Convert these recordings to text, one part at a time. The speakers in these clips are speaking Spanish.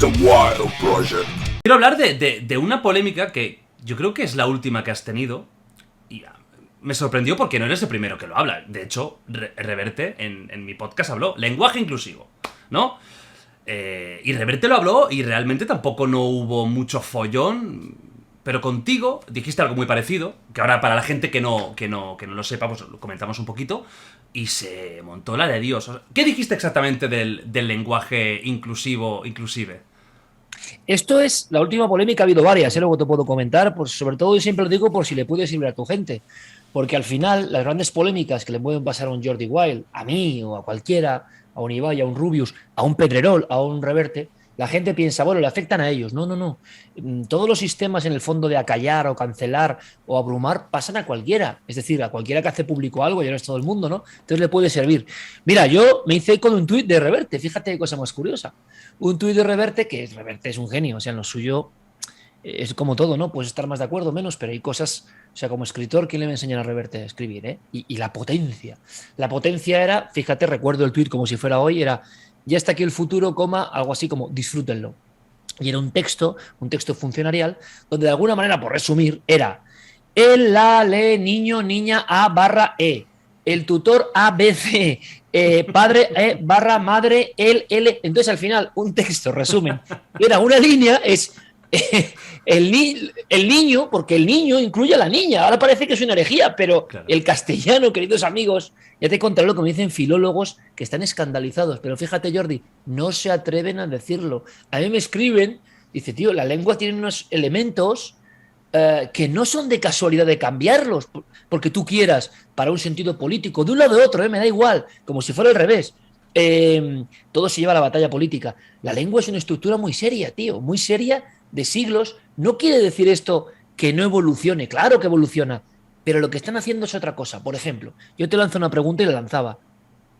The Wild Project. Quiero hablar de una polémica que yo creo que es la última que has tenido. Y me sorprendió porque no eres el primero que lo habla. De hecho, Reverte en mi podcast habló lenguaje inclusivo, ¿no? Y Reverte lo habló y realmente tampoco no hubo mucho follón. Pero contigo dijiste algo muy parecido, que ahora para la gente que no lo sepa, pues lo comentamos un poquito, y se montó la de Dios. ¿Qué dijiste exactamente del lenguaje inclusive? Esto es la última polémica, ha habido varias, luego te puedo comentar, pues sobre todo yo siempre lo digo por si le puede servir a tu gente, porque al final las grandes polémicas que le pueden pasar a un Jordi Wild, a mí o a cualquiera, a un Ibai, a un Rubius, a un Pedrerol, a un Reverte, la gente piensa, bueno, le afectan a ellos. No. Todos los sistemas en el fondo de acallar o cancelar o abrumar pasan a cualquiera. Es decir, a cualquiera que hace público algo, ya no es todo el mundo, ¿no? Entonces le puede servir. Mira, yo me hice con un tuit de Reverte, fíjate qué cosa más curiosa. Un tuit de Reverte, Reverte es un genio, o sea, en lo suyo es como todo, ¿no? Puedes estar más de acuerdo o menos, pero hay cosas, o sea, como escritor, ¿quién le va a enseñar a Reverte a escribir, eh? Y la potencia. La potencia era, fíjate, recuerdo el tuit como si fuera hoy, era... Ya está aquí el futuro, algo así como disfrútenlo. Y era un texto funcionarial, donde de alguna manera, por resumir, era el, la, le, niño, niña, a barra e, el tutor a, b, c, padre e barra madre, el, l. Entonces al final, un texto, resumen, era una línea, es el niño, porque el niño incluye a la niña. Ahora parece que es una herejía, pero claro. El castellano, queridos amigos, ya te contaré lo que me dicen filólogos que están escandalizados, pero fíjate, Jordi, no se atreven a decirlo. A mí me escriben, dice, tío, la lengua tiene unos elementos que no son de casualidad de cambiarlos, porque tú quieras, para un sentido político, de un lado o de otro, me da igual, como si fuera al revés. Todo se lleva a la batalla política. La lengua es una estructura muy seria, tío, muy seria, de siglos. No quiere decir esto que no evolucione, claro que evoluciona, pero lo que están haciendo es otra cosa. Por ejemplo, yo te lanzo una pregunta y la lanzaba.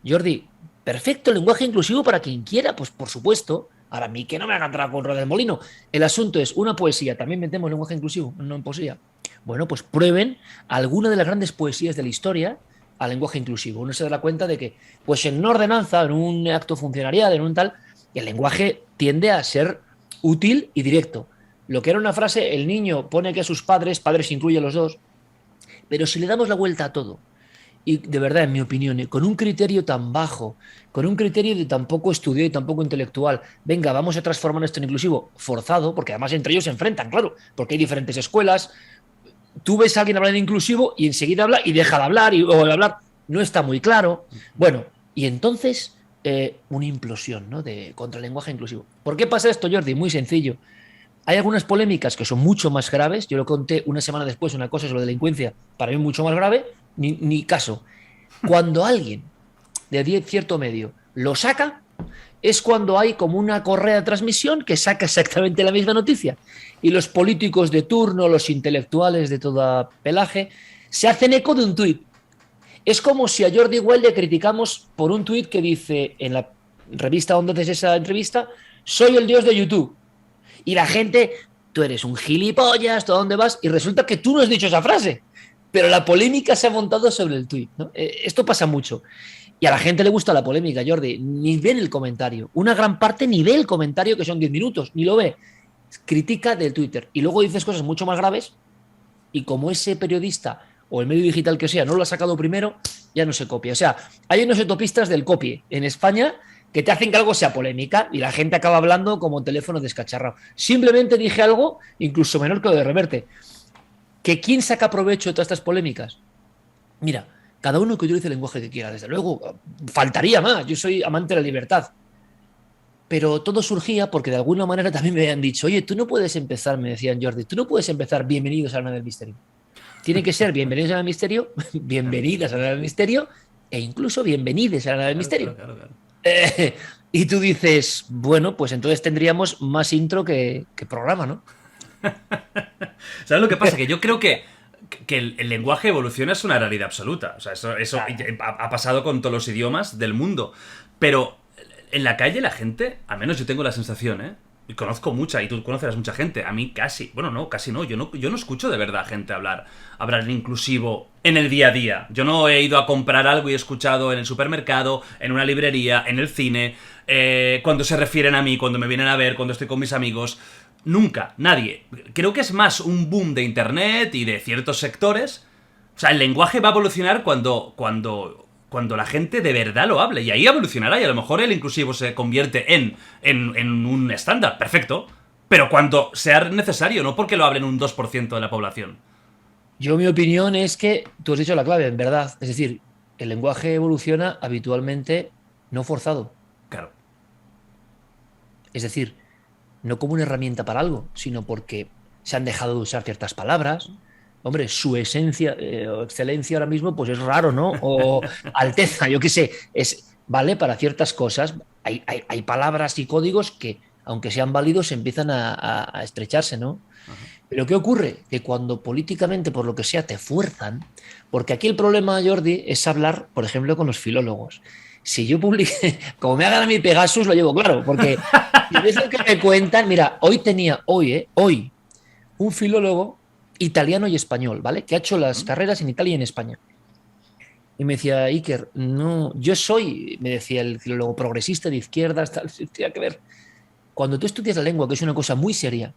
Jordi, perfecto, lenguaje inclusivo para quien quiera, pues por supuesto. Ahora a mí que no me hagan entrar con rueda del molino. El asunto es una poesía, también metemos lenguaje inclusivo, no en poesía. Bueno, pues prueben alguna de las grandes poesías de la historia a lenguaje inclusivo. Uno se da cuenta de que, pues en una ordenanza, en un acto funcionarial, en un tal, el lenguaje tiende a ser útil y directo. Lo que era una frase, el niño pone que a sus padres incluye a los dos, pero si le damos la vuelta a todo, y de verdad, en mi opinión, con un criterio tan bajo, con un criterio de tan poco estudiado y tan poco intelectual, venga, vamos a transformar esto en inclusivo, forzado, porque además entre ellos se enfrentan, claro, porque hay diferentes escuelas. Tú ves a alguien hablar en inclusivo y enseguida habla y deja de hablar, o de hablar no está muy claro. Bueno, y entonces una implosión, ¿no?, contra el lenguaje inclusivo. ¿Por qué pasa esto, Jordi? Muy sencillo. Hay algunas polémicas que son mucho más graves. Yo lo conté una semana después, una cosa sobre delincuencia, para mí mucho más grave, ni caso. Cuando alguien de cierto medio lo saca, es cuando hay como una correa de transmisión que saca exactamente la misma noticia. Y los políticos de turno, los intelectuales de toda pelaje, se hacen eco de un tuit. Es como si a Jordi Wild le criticamos por un tuit que dice en la revista donde haces esa entrevista, soy el dios de YouTube. Y la gente, tú eres un gilipollas, ¿tú a dónde vas? Y resulta que tú no has dicho esa frase. Pero la polémica se ha montado sobre el tuit, ¿no? Esto pasa mucho. Y a la gente le gusta la polémica, Jordi. Ni ven el comentario. Una gran parte ni ve el comentario, que son 10 minutos, ni lo ve. Critica del Twitter. Y luego dices cosas mucho más graves. Y como ese periodista o el medio digital que sea no lo ha sacado primero, ya no se copia. O sea, hay unos utopistas del copie en España que te hacen que algo sea polémica y la gente acaba hablando como teléfono descacharrado. Simplemente dije algo, incluso menor que lo de Reverte. ¿Que quién saca provecho de todas estas polémicas? Mira, cada uno que utilice el lenguaje que quiera, desde luego, faltaría más, yo soy amante de la libertad. Pero todo surgía porque de alguna manera también me habían dicho, oye, tú no puedes empezar, me decían Jordi, tú no puedes empezar bienvenidos a la nave del misterio. Tiene que ser bienvenidos a la nave del misterio, bienvenidas a la nave del misterio e incluso bienvenides a la nave del misterio. Claro. Y tú dices, bueno, pues entonces tendríamos más intro que programa, ¿no? ¿Sabes lo que pasa? Que yo creo que el lenguaje evoluciona es una realidad absoluta. O sea, eso ha pasado con todos los idiomas del mundo. Pero en la calle la gente, al menos yo tengo la sensación, y conozco mucha, y tú conocerás mucha gente, a mí casi no, yo no escucho de verdad gente hablar en inclusivo en el día a día. Yo no he ido a comprar algo y he escuchado en el supermercado, en una librería, en el cine, cuando se refieren a mí, cuando me vienen a ver, cuando estoy con mis amigos. Nunca, nadie. Creo que es más un boom de internet y de ciertos sectores. O sea, el lenguaje va a evolucionar cuando la gente de verdad lo hable. Y ahí evolucionará y a lo mejor el inclusivo se convierte en un estándar. Perfecto. Pero cuando sea necesario, no porque lo hablen un 2% de la población. Yo, mi opinión es que tú has dicho la clave, en verdad. Es decir, el lenguaje evoluciona habitualmente no forzado. Claro. Es decir, no como una herramienta para algo, sino porque se han dejado de usar ciertas palabras. Hombre, su esencia o excelencia ahora mismo, pues es raro, ¿no? O alteza, yo qué sé, vale para ciertas cosas. Hay palabras y códigos que, aunque sean válidos, empiezan a estrecharse, ¿no? Pero ¿qué ocurre? Que cuando políticamente, por lo que sea, te fuerzan, porque aquí el problema, Jordi, es hablar, por ejemplo, con los filólogos. Si yo publique, como me hagan a mi Pegasus, lo llevo claro, porque si ves lo que me cuentan, mira, hoy, un filólogo italiano y español, ¿vale? Que ha hecho las carreras en Italia y en España. Y me decía, Iker, no, me decía el filólogo, progresista de izquierdas, tal, tiene que ver. Cuando tú estudias la lengua, que es una cosa muy seria,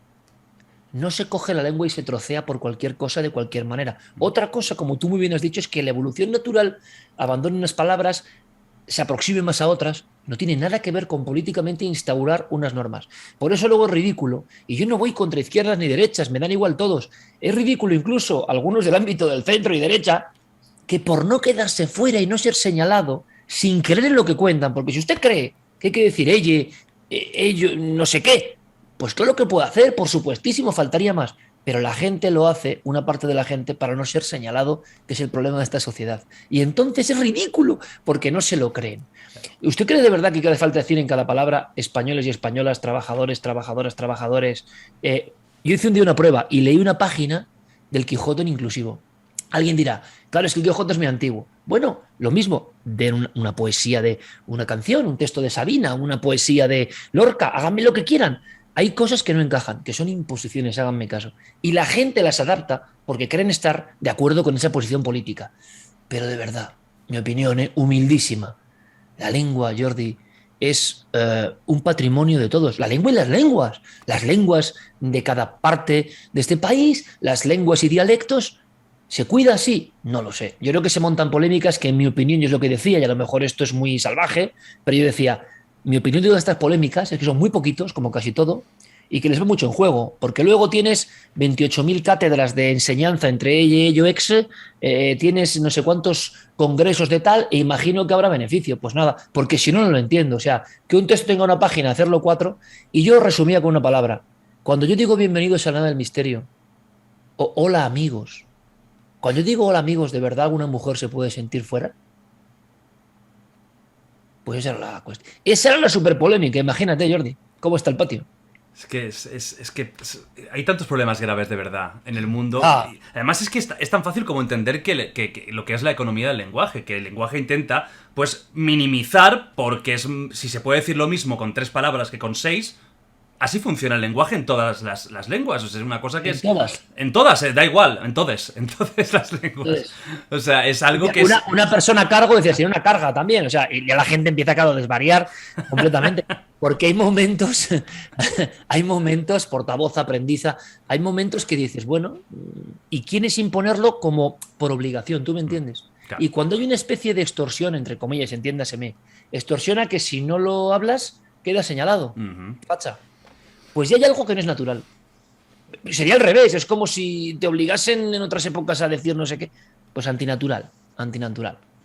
no se coge la lengua y se trocea por cualquier cosa de cualquier manera. Otra cosa, como tú muy bien has dicho, es que la evolución natural abandona unas palabras, se aproxime más a otras, no tiene nada que ver con políticamente instaurar unas normas. Por eso luego es ridículo. Y yo no voy contra izquierdas ni derechas, me dan igual todos. Es ridículo incluso algunos del ámbito del centro y derecha, que por no quedarse fuera y no ser señalado, sin creer en lo que cuentan, porque si usted cree que hay que decir ello, no sé qué, pues todo lo que puede hacer, por supuestísimo, faltaría más. Pero la gente lo hace, una parte de la gente, para no ser señalado, que es el problema de esta sociedad. Y entonces es ridículo, porque no se lo creen. ¿Usted cree de verdad que hace falta decir en cada palabra españoles y españolas, trabajadores, trabajadoras, trabajadores? Yo hice un día una prueba y leí una página del Quijote en inclusivo. Alguien dirá, claro, es que el Quijote es muy antiguo. Bueno, lo mismo, de una poesía de una canción, un texto de Sabina, una poesía de Lorca, háganme lo que quieran. Hay cosas que no encajan, que son imposiciones, háganme caso. Y la gente las adapta porque creen estar de acuerdo con esa posición política. Pero de verdad, mi opinión, humildísima, la lengua, Jordi, es un patrimonio de todos. La lengua y las lenguas de cada parte de este país, las lenguas y dialectos. ¿Se cuida así? No lo sé. Yo creo que se montan polémicas que en mi opinión, yo es lo que decía, y a lo mejor esto es muy salvaje, pero yo decía, mi opinión de todas estas polémicas es que son muy poquitos, como casi todo, y que les va mucho en juego, porque luego tienes 28.000 cátedras de enseñanza entre ella y ello ex, tienes no sé cuántos congresos de tal, e imagino que habrá beneficio. Pues nada, porque si no, no lo entiendo. O sea, que un texto tenga una página, hacerlo 4, y yo resumía con una palabra. Cuando yo digo bienvenidos a la nada del misterio, o hola amigos, cuando yo digo hola amigos, ¿de verdad alguna mujer se puede sentir fuera? Pues esa era la cuestión. Esa era la super polémica, imagínate, Jordi, cómo está el patio. Es que hay tantos problemas graves de verdad en el mundo. Ah, Y además es que es tan fácil como entender que lo que es la economía del lenguaje, que el lenguaje intenta pues minimizar, porque si se puede decir lo mismo con 3 palabras que con 6. Así funciona el lenguaje en todas las lenguas. O sea, es una cosa que en es... todas. En todas, da igual, en todas las lenguas. Entonces, O sea, es algo que una persona a cargo decía, sería una carga también. O sea, y ya la gente empieza, claro, a desvariar completamente. Porque hay momentos, portavoz, aprendiza, hay momentos que dices, bueno, ¿y quieres imponerlo como por obligación? ¿Tú me entiendes? Claro. Y cuando hay una especie de extorsión, entre comillas, entiéndaseme, extorsiona que si no lo hablas, queda señalado. Facha. Pues ya hay algo que no es natural. Sería al revés, es como si te obligasen en otras épocas a decir no sé qué. Pues antinatural, antinatural.